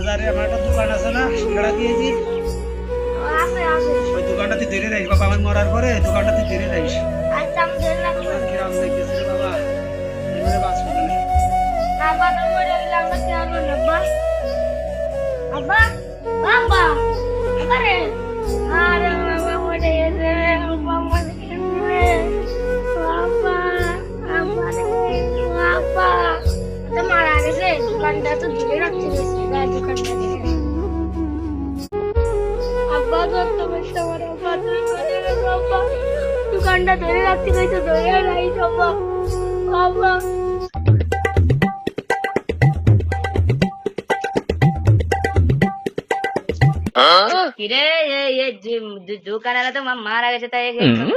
বাজারে আমার একটা দোকান আছে না, সিঙ্গাড়া দিয়েছি। আছে আছে। ওই দোকানটা তুই ধরে রাখিস বাবা, আমার মরার পরে দোকানটা তুই ধরে রাখিস। আচ্ছা আমি ধরে রাখবো। আমার কিরাম দেখতেছে বাবা, এবারে বাঁচবো না। আব্বা তো মরে গেলে আমরা কি আনবো না আব্বা? আব্বা আব্বা আব্বা রে আরে বাবা মরে গেছে আব্বা মরে গেছে আব্বা আব্বা রে আব্বা তো মারা গেছে দোকানটা তো ধরে রাখতে গেছে গায়ে দোকানটা ধরে আব্বা তো বেশ আমার আব্বা তুই মরে গেছে আব্বা দোকানটা ধরে রাখতে গেছে ধরে রাখিস আব্বা আব্বা কিরে দোকানওয়ালা তো মারা গেছে, তাই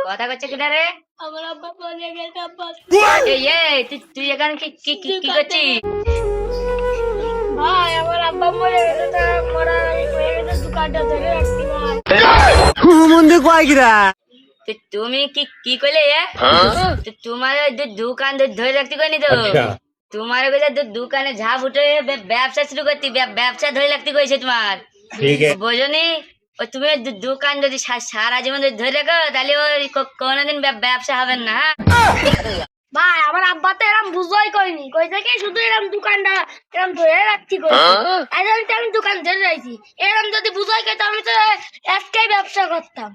কথা করছে কিনা রে? আমার আব্বা মরে গেছে আব্বা তুই এখানে কি করছিস? ভাই আমার আব্বা মরে গেছে তা মরা হয়ে গেছে দোকানটা ধরে রাখছি ভাই তুমি কি করলে? তোমার দোকান ধরে রাখতে কইনি তো, তোমার দোকানে ঝাপ উঠে ব্যবসা শুরু করতে, ব্যবসা ধরে রাখতে কইছে তোমার, বোঝনি? তুমি দোকান যদি সারা জীবন যদি ধরে রাখো তাহলে ওই কোনোদিন ব্যবসা হবে না। ভাই আমার আব্বা তো এরকম বুঝই কইনি কই থেকে শুধু এরকম দোকানটা এরকম ধরে রাখছি কইছে আজ আমি দোকান ধরে রাখছি এরকম যদি বুঝই কইতো আমি তো আজকেই ব্যবসা করতাম।